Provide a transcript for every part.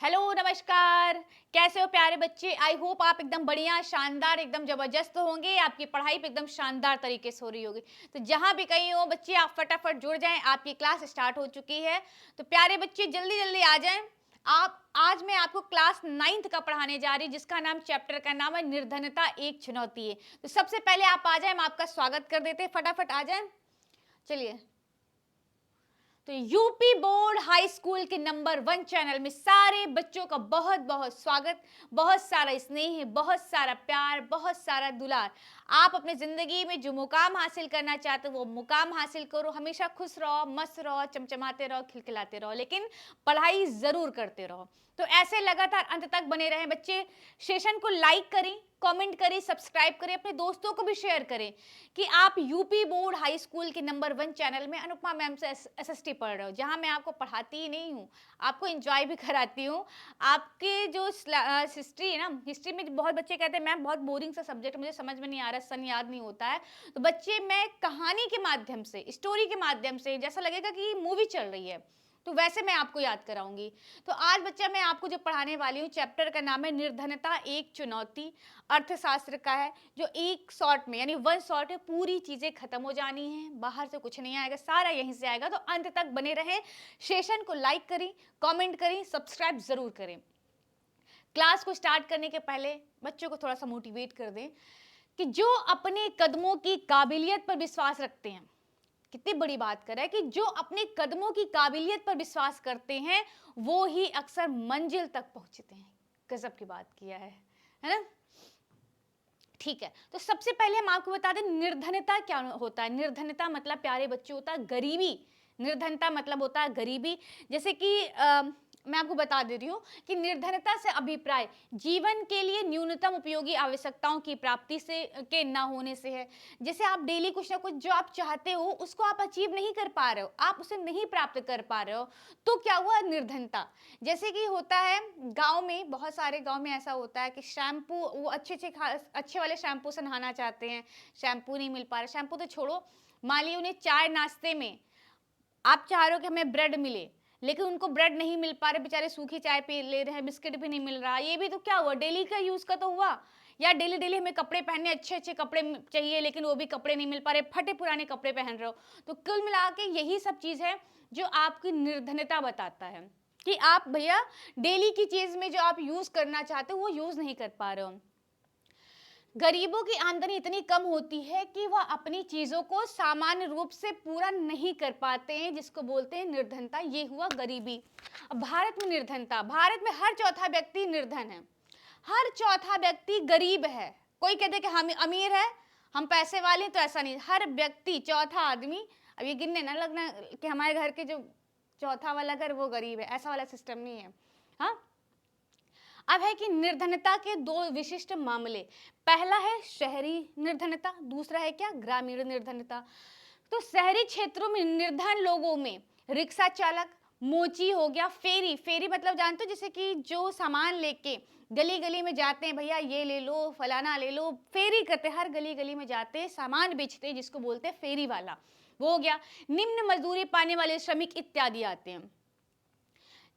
Hello नमस्कार। कैसे हो प्यारे बच्चे? आई होप आप एकदम बढ़िया शानदार एकदम जबरदस्त होंगे। आपकी पढ़ाई पे एकदम शानदार तरीके से हो रही होगी। तो जहां भी कहीं हो बच्चे आप फटाफट जुड़ जाएं। आपकी क्लास स्टार्ट हो चुकी है। तो प्यारे बच्चे जल्दी जल्दी आ जाएं। आप आज मैं आपको क्लास 9th का पढ़ाने जा रही हूँ, जिसका नाम चैप्टर का नाम है निर्धनता एक चुनौती है। तो सबसे पहले आप आ जाए, हम आपका स्वागत कर देते हैं। फटाफट आ जाए। चलिए, तो यूपी बोर्ड हाई स्कूल के नंबर 1 चैनल में सारे बच्चों का बहुत बहुत स्वागत। बहुत सारा स्नेह, बहुत सारा प्यार, बहुत सारा दुलार। आप अपने जिंदगी में जो मुकाम हासिल करना चाहते हो वो मुकाम हासिल करो। हमेशा खुश रहो, मस्त रहो, चमचमाते रहो, खिलखिलाते रहो, लेकिन पढ़ाई जरूर करते रहो। तो ऐसे लगातार अंत तक बने रहे बच्चे। सेशन को लाइक करें, कमेंट करें, सब्सक्राइब करें, अपने दोस्तों को भी शेयर करें कि आप यूपी बोर्ड हाई स्कूल के नंबर 1 चैनल में अनुपमा मैम से एसएसटी पढ़ रहे हो, जहां मैं आपको पढ़ाती ही नहीं हूँ, आपको एंजॉय भी कराती हूँ। आपके जो हिस्ट्री है ना, हिस्ट्री में बहुत बच्चे कहते हैं मैम बहुत बोरिंग सा सब्जेक्ट, मुझे समझ में नहीं आ रहा, सन याद नहीं होता है। तो बच्चे, मैं कहानी के माध्यम से, स्टोरी के माध्यम से, जैसा लगेगा कि मूवी चल रही है, तो वैसे मैं आपको याद कराऊंगी। तो आज बच्चा मैं आपको जो पढ़ाने वाली हूँ, चैप्टर का नाम है निर्धनता एक चुनौती। अर्थशास्त्र का है, जो एक शॉर्ट में यानी 1 शॉर्ट में पूरी चीजें खत्म हो जानी है। बाहर से कुछ नहीं आएगा, सारा यहीं से आएगा। तो अंत तक बने रहें। सेशन को लाइक करें, कमेंट करें, सब्सक्राइब जरूर करें। क्लास को स्टार्ट करने के पहले बच्चों को थोड़ा सा मोटिवेट कर दें कि जो अपने कदमों की काबिलियत पर विश्वास रखते हैं, कितनी बड़ी बात कर रहा है कि जो अपने कदमों की काबिलियत पर विश्वास करते हैं वो ही अक्सर मंजिल तक पहुंचते हैं। गजब की बात किया है ना? ठीक है, तो सबसे पहले हम आपको बता दें निर्धनता क्या होता है। निर्धनता मतलब प्यारे बच्चे होता है गरीबी। निर्धनता मतलब होता है गरीबी। जैसे कि मैं आपको बता दे रही हूँ कि निर्धनता से अभिप्राय जीवन के लिए न्यूनतम उपयोगी आवश्यकताओं की प्राप्ति से के ना होने से है। जैसे आप डेली कुछ ना कुछ जो आप चाहते हो उसको आप अचीव नहीं कर पा रहे हो, आप उसे नहीं प्राप्त कर पा रहे हो, तो क्या हुआ? निर्धनता। जैसे कि होता है गांव में, बहुत सारे गांव में ऐसा होता है कि शैम्पू, वो अच्छे वाले शैम्पू से नहाना चाहते हैं, शैम्पू नहीं मिल पा रहा। शैम्पू तो छोड़ो, मान ली उन्हें चाय नाश्ते में आप चाह रहे हो कि हमें ब्रेड मिले, लेकिन उनको ब्रेड नहीं मिल पा रहे, बेचारे सूखी चाय पी ले रहे हैं, बिस्किट भी नहीं मिल रहा। ये भी तो क्या हुआ? डेली का यूज का तो हुआ। या डेली डेली हमें कपड़े पहनने, अच्छे अच्छे कपड़े चाहिए, लेकिन वो भी कपड़े नहीं मिल पा रहे, फटे पुराने कपड़े पहन रहे हो। तो कुल मिला के यही सब चीज है जो आपकी निर्धनता बताता है कि आप भैया डेली की चीज में जो आप यूज करना चाहते हो वो यूज नहीं कर पा रहे हो। गरीबों की आमदनी इतनी कम होती है कि वह अपनी चीजों को सामान्य रूप से पूरा नहीं कर पाते हैं, जिसको बोलते हैं निर्धनता। ये हुआ गरीबी। अब भारत में निर्धनता, भारत में हर चौथा व्यक्ति निर्धन है, हर चौथा व्यक्ति गरीब है। कोई कहते कि हम अमीर है, हम पैसे वाले हैं, तो ऐसा नहीं, हर व्यक्ति, चौथा आदमी। अब ये गिनने ना लगना कि हमारे घर के जो चौथा वाला घर वो गरीब है, ऐसा वाला सिस्टम नहीं है। हाँ, अब है कि निर्धनता के दो विशिष्ट मामले। पहला है शहरी निर्धनता, दूसरा है क्या? ग्रामीण निर्धनता। तो शहरी क्षेत्रों में निर्धन लोगों में रिक्शा चालक, मोची हो गया, फेरी, फेरी मतलब जानते हो, जैसे कि जो सामान लेके गली गली में जाते हैं, भैया ये ले लो, फलाना ले लो, फेरी करते, हर गली गली में जाते हैं, सामान बेचते हैं, जिसको बोलते हैं फेरी वाला, वो हो गया। निम्न मजदूरी पाने वाले श्रमिक इत्यादि आते हैं।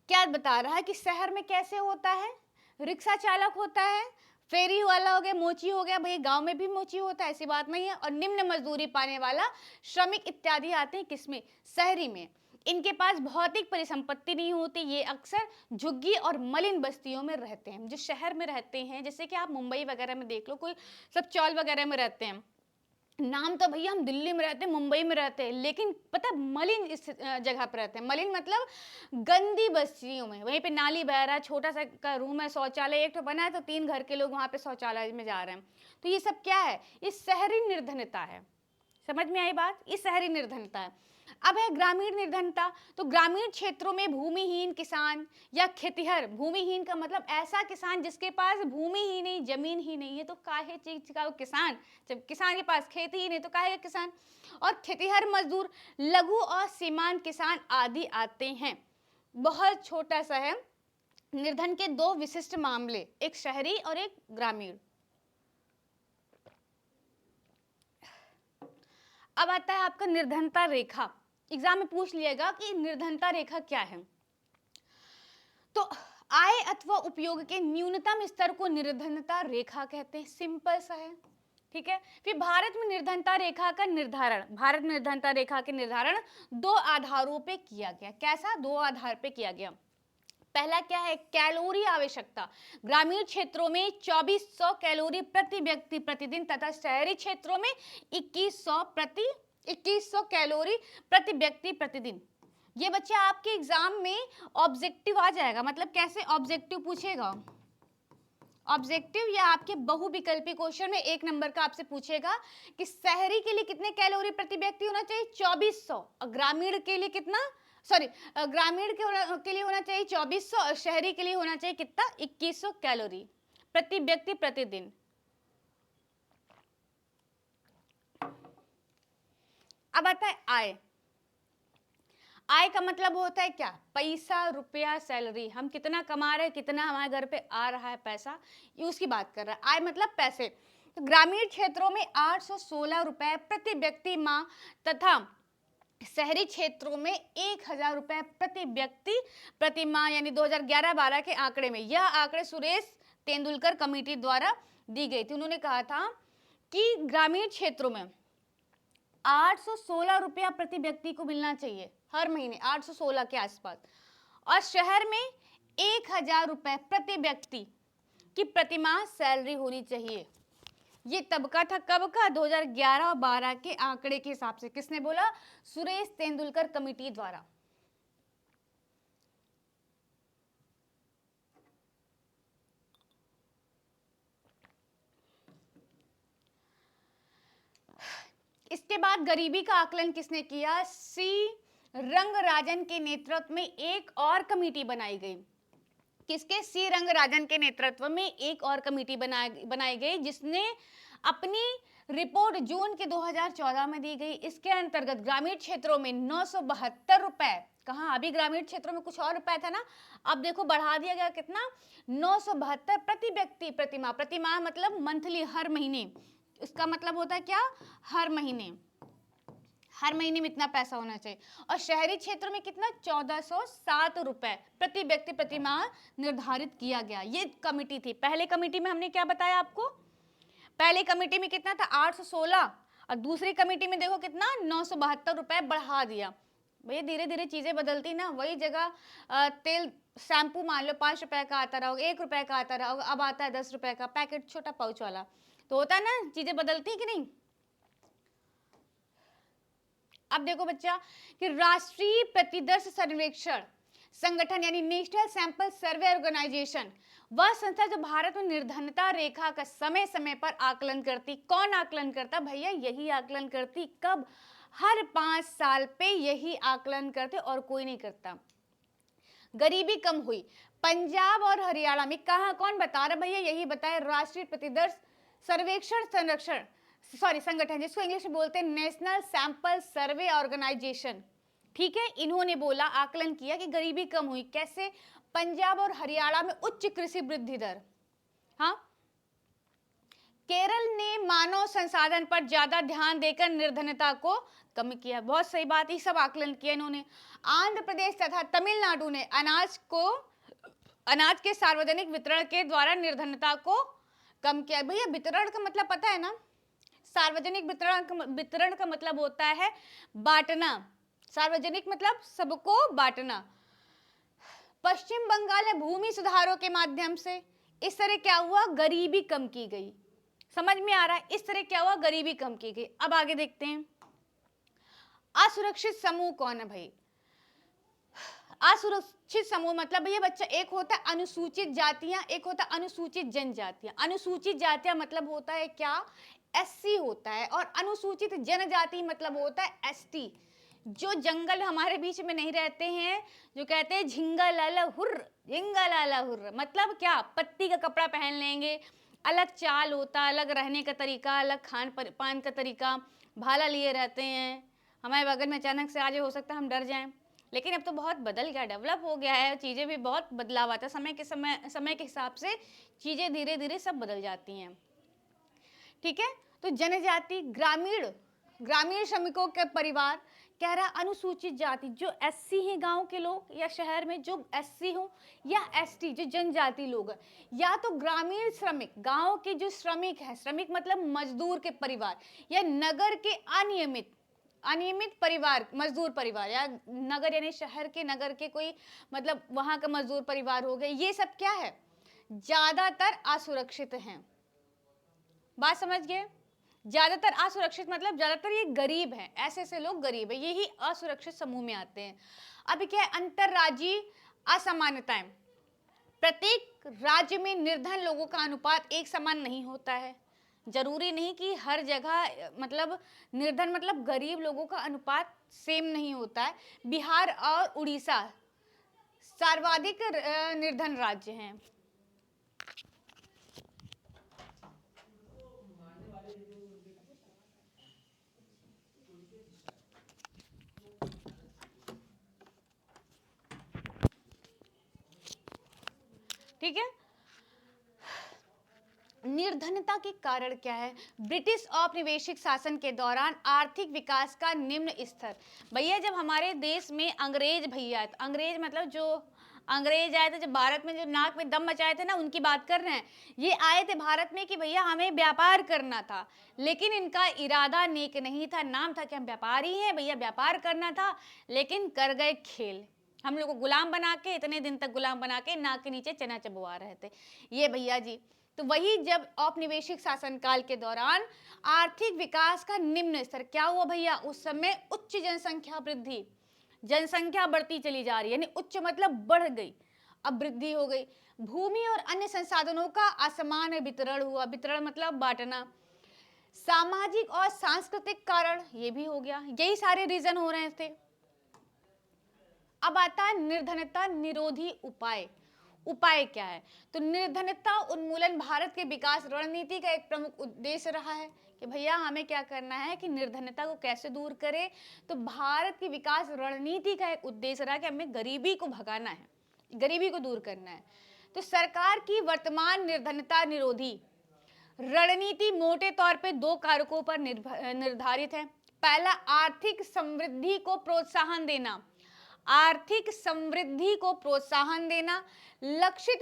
क्या बता रहा है कि शहर में कैसे होता है? रिक्शा चालक होता है, फेरी वाला हो गया, मोची हो गया। भाई गांव में भी मोची होता है, ऐसी बात नहीं है। और निम्न मजदूरी पाने वाला श्रमिक इत्यादि आते हैं किसमें? शहरी में। इनके पास भौतिक परिसंपत्ति नहीं होती, ये अक्सर झुग्गी और मलिन बस्तियों में रहते हैं। जो शहर में रहते हैं, जैसे कि आप मुंबई वगैरह में देख लो, कोई सब चौल वगैरह में रहते हैं, नाम तो भैया हम दिल्ली में रहते हैं, मुंबई में रहते हैं, लेकिन पता मलिन इस जगह पर रहते हैं। मलिन मतलब गंदी बस्तियों में, वहीं पे नाली बह रहा है, छोटा सा का रूम है, शौचालय एक तो बना है, तो 3 घर के लोग वहां पे शौचालय में जा रहे हैं। तो ये सब क्या है? ये शहरी निर्धनता है। समझ में आई बात? ये शहरी निर्धनता है। अब है ग्रामीण निर्धनता। तो ग्रामीण क्षेत्रों में भूमिहीन किसान या खेतिहर, भूमिहीन का मतलब ऐसा किसान जिसके पास भूमि ही नहीं, जमीन ही नहीं है, तो काहे चीज का वो किसान? जब किसान के पास खेती ही नहीं तो काहे का किसान? और खेतिहर मजदूर, लघु और सीमांत किसान आदि आते हैं। बहुत छोटा सा है। निर्धन के दो विशिष्ट मामले, एक शहरी और एक ग्रामीण। अब आता है आपका निर्धनता रेखा। एग्जाम में पूछ लिएगा कि निर्धनता रेखा क्या है। तो आय अथवा उपयोग के न्यूनतम स्तर को निर्धनता रेखा कहते हैं। सिंपल सा है, ठीक है। फिर भारत में निर्धनता रेखा का निर्धारण, भारत में निर्धनता रेखा के निर्धारण दो आधारों पे किया गया। कैसा? दो आधार पे किया गया। पहला क्या है? कैलोरी आवश्यकता। ग्रामीण क्षेत्रों में 2400 कैलोरी प्रति व्यक्ति प्रतिदिन तथा शहरी क्षेत्रों में 2100 कैलोरी प्रति व्यक्ति प्रतिदिन। ये बच्चे आपके एग्जाम में ऑब्जेक्टिव आ जाएगा। मतलब कैसे ऑब्जेक्टिव पूछेगा? ऑब्जेक्टिव या आपके बहुविकल्पी क्वेश्चन में 1 नंबर का आपसे पूछेगा कि शहरी के लिए कितने कैलोरी प्रति व्यक्ति होना चाहिए? 2400। और ग्रामीण के लिए कितना? ग्रामीण के लिए होना चाहिए 2400 और शहरी के लिए होना चाहिए कितना? 2100 कैलोरी प्रति व्यक्ति प्रतिदिन। अब आता है आय। आय का मतलब होता है क्या? पैसा, रुपया, सैलरी। हम कितना कमा रहे हैं, कितना हमारे घर पे आ रहा है पैसा, ये उसकी बात कर रहा है। आय मतलब पैसे। तो ग्रामीण क्षेत्रों में 816 रुपए प्रति व्यक्ति माह तथा शहरी क्षेत्रों में 1000 रुपए प्रति व्यक्ति प्रति माह, यानी 2011-12 के आंकड़े में। यह आंकड़े सुरेश तेंदुलकर कमेटी द्वारा दी गई थी। उन्होंने कहा था कि ग्रामीण क्षेत्रों में 816 रुपया प्रति व्यक्ति को मिलना चाहिए हर महीने, 816 के आसपास। और शहर में 1000 रुपए प्रति व्यक्ति की प्रतिमाह सैलरी होनी चाहिए। ये तब का था, कब का? 2011 और 12 के आंकड़े के हिसाब से। किसने बोला? सुरेश तेंदुलकर कमेटी द्वारा। इसके बाद गरीबी का आकलन किसने किया? सी रंगराजन के नेतृत्व में एक और कमेटी बनाई गई। किसके? सी रंगराजन के नेतृत्व में एक और कमेटी बनाई गई, जिसने अपनी रिपोर्ट जून के 2014 में दी गई। इसके अंतर्गत ग्रामीण क्षेत्रों में 972 रुपए, कहाँ? अभी ग्रामीण क्षेत्रों में कुछ और रुपए था ना, अब देखो बढ़ा दिया गया। कितना? 972 प्रति व्यक्ति प्रतिमाह। प्रतिमाह मतलब मंथली, हर महीने। इसका मतलब होता है क्या? हर महीने। हर महीने में इतना पैसा होना चाहिए। और शहरी क्षेत्रों में कितना? 1407 रुपए प्रति व्यक्ति प्रतिमाह निर्धारित किया गया। ये कमेटी थी। पहले कमेटी में हमने क्या बताया आपको? पहले कमेटी में कितना था? 816। और दूसरी कमेटी में देखो कितना? 972 रुपए बढ़ा दिया। भैया धीरे धीरे चीजें बदलती ना। वही जगह तेल, शैम्पू मान लो 5 रुपए का आता रहा होगा, 1 रुपए का आता रहा होगा, अब आता है 10 रुपए का पैकेट, छोटा पाउच वाला। तो होता है ना, चीजें बदलती है कि नहीं? अब देखो बच्चा कि राष्ट्रीय प्रतिदर्श सर्वेक्षण संगठन यानी नेशनल सैंपल सर्वे ऑर्गेनाइजेशन, वह संस्था जो भारत में निर्धनता रेखा का समय समय पर आकलन करती। कौन आकलन करता? भैया यही आकलन करती। कब? हर 5 साल पे यही आकलन करते, और कोई नहीं करता। गरीबी कम हुई पंजाब और हरियाणा में। कहाँ? कौन बता रहा? भैया यही बताए, राष्ट्रीय प्रतिदर्श सर्वेक्षण संगठन, जिसको इंग्लिश में बोलते हैं नेशनल सैंपल सर्वे ऑर्गेनाइजेशन। ठीक है, इन्होंने बोला, आकलन किया कि गरीबी कम हुई। कैसे? पंजाब और हरियाणा में उच्च कृषि वृद्धि दर। हाँ, केरल ने मानव संसाधन पर ज्यादा ध्यान देकर निर्धनता को कम किया। बहुत सही बात, ये सब आकलन किया इन्होंने। आंध्र प्रदेश तथा तमिलनाडु ने अनाज के सार्वजनिक वितरण के द्वारा निर्धनता को कम किया। भैया वितरण का मतलब पता है ना? सार्वजनिक वितरण का मतलब होता है बांटना। सार्वजनिक मतलब सबको बांटना। पश्चिम बंगाल में भूमि सुधारों के माध्यम से इस तरह क्या हुआ? गरीबी कम की गई। समझ में आ रहा है? इस तरह क्या हुआ? गरीबी कम की गई। अब आगे देखते हैं, असुरक्षित समूह कौन है भाई? असुरक्षित समूह मतलब भैया बच्चा, एक होता है अनुसूचित जातियां, एक होता है अनुसूचित जनजातियां। अनुसूचित जातियां मतलब होता है क्या? एससी होता है। और अनुसूचित जनजाति मतलब होता है एसटी। जो जंगल हमारे बीच में नहीं रहते हैं, जो कहते हैं झिंगा लाला हुर्र, झिंगा लाला हुर्र, मतलब क्या? पत्ती का कपड़ा पहन लेंगे, अलग चाल होता, अलग रहने का तरीका, अलग खान पान का तरीका, भाला लिए रहते हैं। हमारे बगल में अचानक से आज हो सकता है हम डर जाएं, लेकिन अब तो बहुत बदल गया, डेवलप हो गया है, चीज़ें भी बहुत बदलाव आता है। समय के हिसाब से चीज़ें धीरे धीरे सब बदल जाती हैं। ठीक है, तो जनजाति ग्रामीण श्रमिकों के परिवार कह रहा अनुसूचित जाति जो एससी हैं गांव के लोग, या शहर में जो एससी हो, या एसटी जो जनजाति लोग हैं, या तो ग्रामीण श्रमिक गांव के जो श्रमिक हैं, श्रमिक मतलब मजदूर के परिवार, या नगर के अनियमित परिवार, मजदूर परिवार, या नगर यानी शहर के, नगर के कोई मतलब वहां का मजदूर परिवार हो गए, ये सब क्या है, ज्यादातर असुरक्षित हैं। बात समझ गए? ज्यादातर असुरक्षित मतलब ज्यादातर ये गरीब हैं, ऐसे ऐसे लोग गरीब है, यही असुरक्षित समूह में आते हैं। अभी क्या है, अंतरराज्यीय असमानताएं, प्रत्येक राज्य में निर्धन लोगों का अनुपात एक समान नहीं होता है। जरूरी नहीं कि हर जगह मतलब निर्धन मतलब गरीब लोगों का अनुपात सेम नहीं होता है। बिहार और उड़ीसा सर्वाधिक निर्धन राज्य हैं। ठीक है, निर्धनता के कारण क्या है, ब्रिटिश औपनिवेशिक शासन के दौरान आर्थिक विकास का निम्न स्तर। भैया जब हमारे देश में अंग्रेज भैया, अंग्रेज मतलब जो अंग्रेज आए थे, जब भारत में जो नाक में दम मचाए थे ना, उनकी बात कर रहे हैं। ये आए थे भारत में कि भैया हमें व्यापार करना था, लेकिन इनका इरादा नेक नहीं था। नाम था कि हम व्यापारी हैं भैया, व्यापार करना था, लेकिन कर गए खेल। हम लोग को गुलाम बना के, इतने दिन तक गुलाम बना के नाक के नीचे चना चबवा रहे थे ये भैया जी। तो वही जब औपनिवेशिक शासनकाल के दौरान आर्थिक विकास का निम्न स्तर क्या हुआ भैया, उस समय उच्च जनसंख्या वृद्धि, जनसंख्या बढ़ती चली जा रही है, यानी उच्च मतलब बढ़ गई, अब वृद्धि हो गई। भूमि और अन्य संसाधनों का असमान वितरण हुआ, वितरण मतलब बांटना। सामाजिक और सांस्कृतिक कारण ये भी हो गया, यही सारे रीजन हो रहे थे। अब आता है निर्धनता निरोधी उपाय। उपाय क्या है, तो निर्धनता उन्मूलन भारत के विकास रणनीति का एक प्रमुख उद्देश्य रहा है कि भैया हमें क्या करना है कि निर्धनता को कैसे दूर करें। तो भारत की विकास रणनीति का एक उद्देश्य रहा कि हमें गरीबी को भगाना है, गरीबी को दूर करना है। तो सरकार की वर्तमान निर्धनता निरोधी रणनीति मोटे तौर पे दो कारकों पर निर्धारित है। पहला, आर्थिक समृद्धि को प्रोत्साहन देना, आर्थिक समृद्धि को प्रोत्साहन देना। लक्षित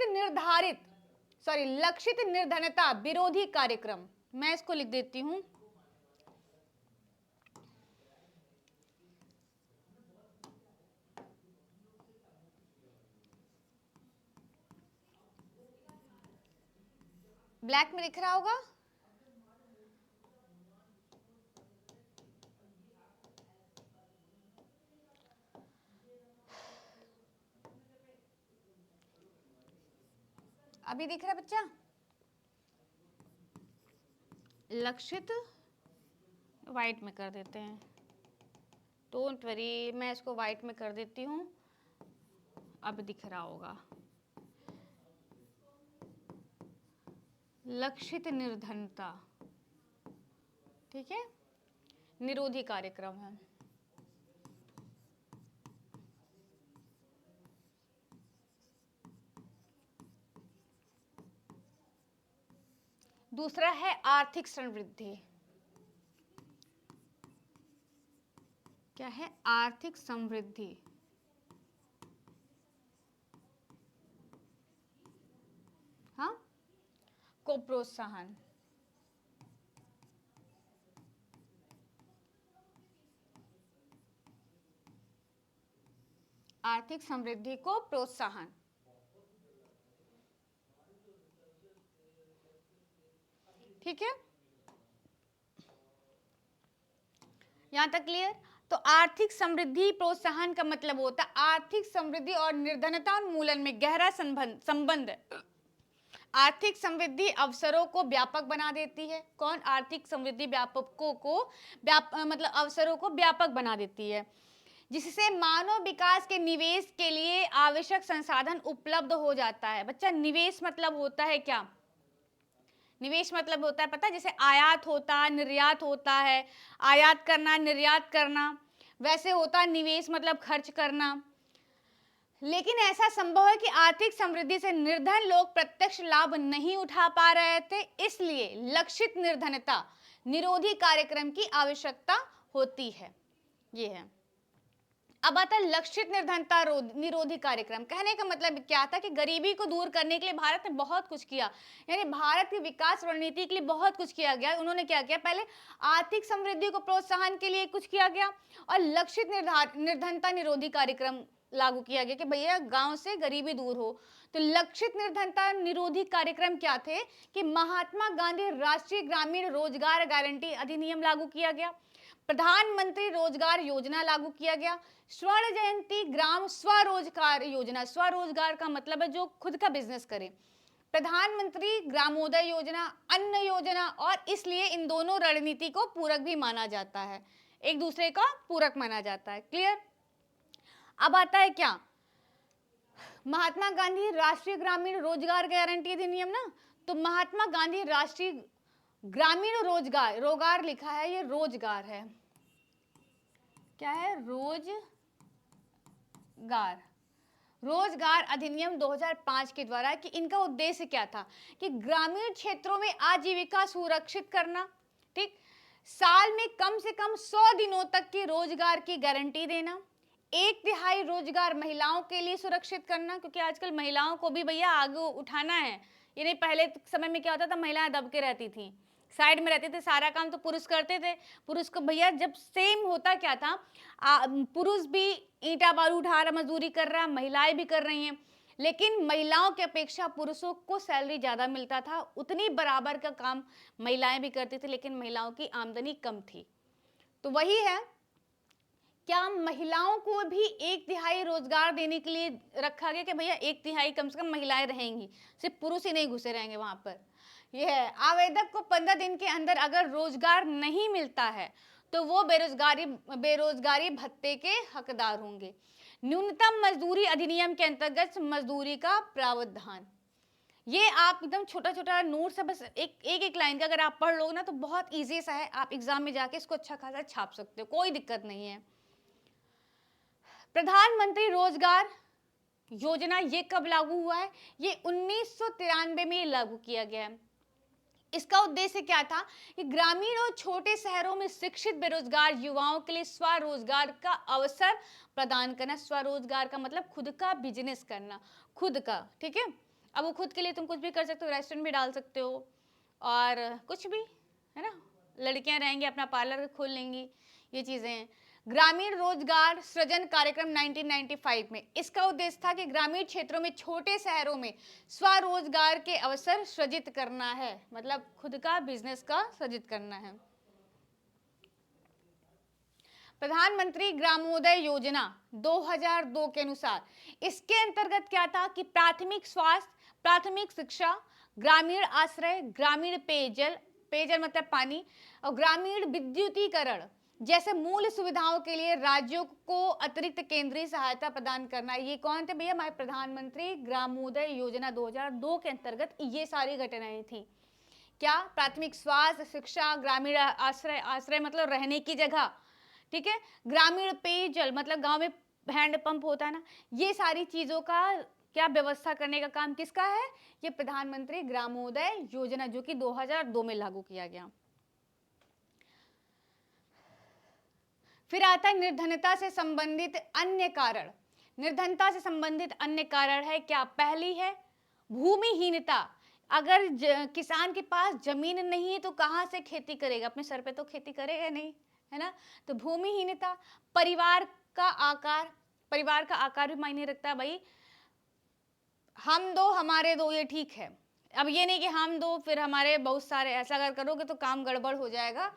निर्धनता विरोधी कार्यक्रम, मैं इसको लिख देती हूं। ब्लैक में दिख रहा होगा, अभी दिख रहा है बच्चा? लक्षित, व्हाइट में कर देते हैं, डोंट वरी, मैं इसको व्हाइट में कर देती हूँ, अब दिख रहा होगा। लक्षित निर्धनता, ठीक है, निरोधी कार्यक्रम है। दूसरा है आर्थिक समृद्धि। क्या है? आर्थिक समृद्धि। हाँ, को प्रोत्साहन। आर्थिक समृद्धि को प्रोत्साहन, ठीक है, यहां तक क्लियर? तो आर्थिक समृद्धि प्रोत्साहन का मतलब होता है आर्थिक समृद्धि और निर्धनता उन्मूलन में गहरा संबंध। आर्थिक समृद्धि अवसरों को व्यापक बना देती है। कौन? आर्थिक समृद्धि व्यापकों को मतलब अवसरों को व्यापक बना देती है, जिससे मानव विकास के निवेश के लिए आवश्यक संसाधन उपलब्ध हो जाता है। बच्चा, निवेश मतलब होता है क्या? निवेश मतलब होता है, पता है, जैसे आयात होता है, निर्यात होता है, आयात करना, निर्यात करना, वैसे होता है निवेश मतलब खर्च करना। लेकिन ऐसा संभव है कि आर्थिक समृद्धि से निर्धन लोग प्रत्यक्ष लाभ नहीं उठा पा रहे थे, इसलिए लक्षित निर्धनता निरोधी कार्यक्रम की आवश्यकता होती है। ये है। अब आता है लक्षित निर्धनता निरोधी कार्यक्रम। कहने का मतलब क्या था कि गरीबी को दूर करने के लिए भारत ने बहुत कुछ किया, यानी भारत की विकास रणनीति के लिए बहुत कुछ किया गया। उन्होंने क्या किया, पहले आर्थिक समृद्धि को प्रोत्साहन के लिए कुछ किया गया और लक्षित निर्धनता निरोधी कार्यक्रम लागू किया गया कि भैया गांव से गरीबी दूर हो। तो लक्षित निर्धनता निरोधी कार्यक्रम क्या थे कि महात्मा गांधी राष्ट्रीय ग्रामीण रोजगार गारंटी अधिनियम लागू किया गया, प्रधानमंत्री रोजगार योजना लागू किया गया, स्वर्ण जयंती ग्राम स्वरोजगार योजना, स्वरोजगार का मतलब है जो खुद का बिजनेस करे, प्रधानमंत्री ग्रामोदय योजना, अन्न योजना, और इसलिए इन दोनों रणनीति को पूरक भी माना जाता है, एक दूसरे का पूरक माना जाता है। क्लियर। अब आता है क्या, महात्मा गांधी राष्ट्रीय ग्रामीण रोजगार गारंटी अधिनियम ना, तो महात्मा गांधी राष्ट्रीय ग्रामीण रोजगार, रोजगार लिखा है, ये रोजगार है, क्या है, रोजगार, रोजगार अधिनियम 2005 के द्वारा, कि इनका उद्देश्य क्या था कि ग्रामीण क्षेत्रों में आजीविका सुरक्षित करना, ठीक, साल में कम से कम 100 दिनों तक की रोजगार की गारंटी देना, 1/3 रोजगार महिलाओं के लिए सुरक्षित करना, क्योंकि आजकल महिलाओं को भी भैया आगे उठाना है। ये नहीं, पहले समय में क्या होता था, महिलाएं दब के रहती थी, साइड में रहते थे, सारा काम तो पुरुष करते थे। पुरुष को भैया जब सेम होता क्या था, पुरुष भी ईंटा बालू उठा रहा, मजदूरी कर रहा, महिलाएं भी कर रही हैं, लेकिन महिलाओं की अपेक्षा पुरुषों को सैलरी ज़्यादा मिलता था, उतनी बराबर का काम महिलाएं भी करती थी, लेकिन महिलाओं की आमदनी कम थी। तो वही है, क्या महिलाओं को भी 1/3 रोजगार देने के लिए रखा गया कि भैया 1/3 कम से कम महिलाएं रहेंगी, सिर्फ पुरुष ही नहीं घुसे रहेंगे वहां पर। यह है, आवेदक को 15 दिन के अंदर अगर रोजगार नहीं मिलता है तो वो बेरोजगारी भत्ते के हकदार होंगे। न्यूनतम मजदूरी अधिनियम के अंतर्गत मजदूरी का प्रावधान, ये आप एकदम छोटा छोटा नोट से बस एक लाइन का अगर आप पढ़ लो ना तो बहुत ईजी सा है, आप एग्जाम में जाके इसको अच्छा खासा छाप सकते हो, कोई दिक्कत नहीं है। प्रधानमंत्री रोजगार योजना ये कब लागू हुआ है, ये 1993 में लागू किया गया है। इसका उद्देश्य क्या था कि ग्रामीण और छोटे शहरों में शिक्षित बेरोजगार युवाओं के लिए स्वरोजगार का अवसर प्रदान करना। स्वरोजगार का मतलब खुद का बिजनेस करना, खुद का, ठीक है। अब वो खुद के लिए तुम कुछ भी कर सकते हो, रेस्टोरेंट भी डाल सकते हो और कुछ भी, है ना, लड़कियां रहेंगी अपना पार्लर खोल लेंगी, ये चीजें हैं। ग्रामीण रोजगार सृजन कार्यक्रम 1995 में, इसका उद्देश्य था कि ग्रामीण क्षेत्रों में छोटे शहरों में स्वरोजगार के अवसर सृजित करना है, मतलब खुद का बिजनेस का सृजित करना है। प्रधानमंत्री ग्रामोदय योजना 2002 के अनुसार, इसके अंतर्गत क्या था कि प्राथमिक स्वास्थ्य, प्राथमिक शिक्षा, ग्रामीण आश्रय, ग्रामीण पेयजल, पेयजल मतलब पानी, और ग्रामीण विद्युतीकरण जैसे मूल सुविधाओं के लिए राज्यों को अतिरिक्त केंद्रीय सहायता प्रदान करना। ये कौन थे भैया, हमारे प्रधानमंत्री ग्रामोदय योजना 2002 के अंतर्गत ये सारी घटनाएं थी। क्या, प्राथमिक स्वास्थ्य, शिक्षा, ग्रामीण आश्रय, आश्रय मतलब रहने की जगह, ठीक है, ग्रामीण पेयजल मतलब गांव में हैंडपंप होता है ना, ये सारी चीजों का क्या व्यवस्था करने का काम किसका है, ये प्रधानमंत्री ग्रामोदय योजना, जो कि 2002 में लागू किया गया। फिर आता है निर्धनता से संबंधित अन्य कारण। निर्धनता से संबंधित अन्य कारण है क्या, पहली है भूमिहीनता। अगर किसान के पास जमीन नहीं है तो कहाँ से खेती करेगा, अपने सर पे तो खेती करेगा नहीं, है ना। तो भूमिहीनता, परिवार का आकार, परिवार का आकार भी मायने रखता है भाई, हम दो हमारे दो ये ठीक है, अब ये नहीं कि हम दो फिर हमारे बहुत सारे, ऐसा अगर करोगे तो काम गड़बड़ हो जाएगा,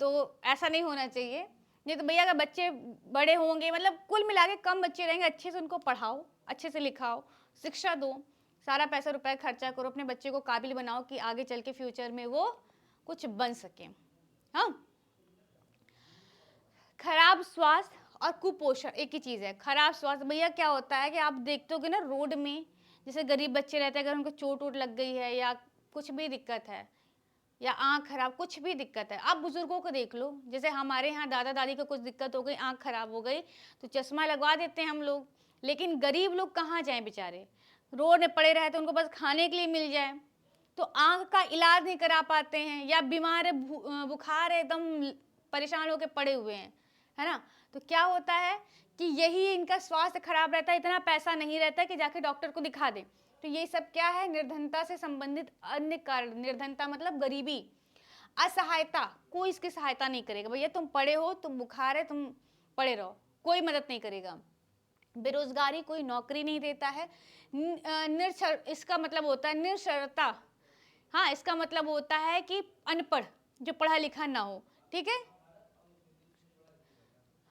तो ऐसा नहीं होना चाहिए। नहीं तो भैया अगर बच्चे बड़े होंगे, मतलब कुल मिला के कम बच्चे रहेंगे, अच्छे से उनको पढ़ाओ, अच्छे से लिखाओ, शिक्षा दो, सारा पैसा रुपया खर्चा करो, अपने बच्चे को काबिल बनाओ कि आगे चल के फ्यूचर में वो कुछ बन सके। हाँ, खराब स्वास्थ्य और कुपोषण एक ही चीज है। खराब स्वास्थ्य भैया क्या होता है कि आप देखते हो ना रोड में, जैसे गरीब बच्चे रहते हैं, अगर उनको चोट वोट लग गई है या कुछ भी दिक्कत है या आंख खराब, कुछ भी दिक्कत है, आप बुजुर्गों को देख लो, जैसे हमारे यहाँ दादा दादी को कुछ दिक्कत हो गई, आंख खराब हो गई तो चश्मा लगवा देते हैं हम लोग, लेकिन गरीब लोग कहाँ जाएं बेचारे, रोड में पड़े रहते, उनको बस खाने के लिए मिल जाए तो आंख का इलाज नहीं करा पाते हैं, या बीमार है, बुखार है, एकदम परेशान होकर पड़े हुए हैं, है ना। तो क्या होता है कि यही इनका स्वास्थ्य खराब रहता है, इतना पैसा नहीं रहता है कि जाके डॉक्टर को दिखा दें। तो ये सब क्या है, निर्धनता से संबंधित अन्य कारण। निर्धनता मतलब गरीबी, असहायता, कोई इसकी सहायता नहीं करेगा। भैया तुम पड़े हो, तुम बुखार है, तुम पड़े रहो, कोई मदद नहीं करेगा। बेरोजगारी, कोई नौकरी नहीं देता है। निरक्षर, इसका मतलब होता है निरक्षरता। हाँ, इसका मतलब होता है कि अनपढ़, जो पढ़ा लिखा ना हो, ठीक है।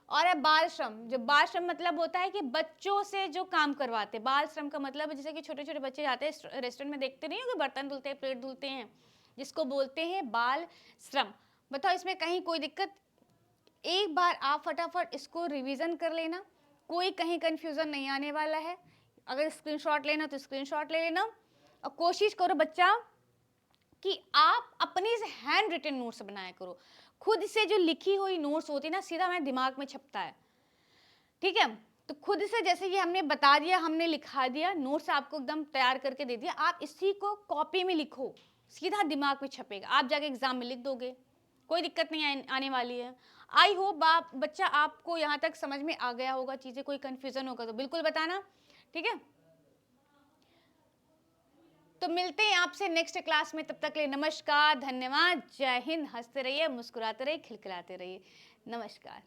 और है बाल श्रम। जो बाल श्रम मतलब होता है कि बच्चों से जो काम करवाते हैं। बाल श्रम का मतलब है जैसे कि छोटे छोटे बच्चे जाते हैं रेस्टोरेंट में, देखते नहीं हो कि बर्तन धुलते हैं, प्लेट धुलते हैं, जिसको बोलते हैं बाल श्रम। बताओ इसमें कहीं कोई दिक्कत? एक बार आप फटाफट इसको रिवीजन कर लेना, कोई कहीं कंफ्यूजन नहीं आने वाला है। अगर स्क्रीनशॉट लेना तो स्क्रीनशॉट ले लेना, और कोशिश करो बच्चा कि आप अपने से हैंड रिटन नोट्स बनाया करो। खुद से जो लिखी हुई नोट्स होती है ना, सीधा हमारे दिमाग में छपता है, ठीक है। तो खुद से जैसे कि हमने बता दिया, हमने लिखा दिया, नोट्स आपको एकदम तैयार करके दे दिया, आप इसी को कॉपी में लिखो, सीधा दिमाग में छपेगा, आप जाके एग्जाम में लिख दोगे, कोई दिक्कत नहीं आने वाली है। आई होप आप बच्चा आपको यहाँ तक समझ में आ गया होगा चीज़ें, कोई कन्फ्यूजन होगा तो बिल्कुल बताना, ठीक है। तो मिलते हैं आपसे नेक्स्ट क्लास में, तब तक के लिए नमस्कार, धन्यवाद, जय हिंद। हंसते रहिए, मुस्कुराते रहिए, खिलखिलाते रहिए। नमस्कार।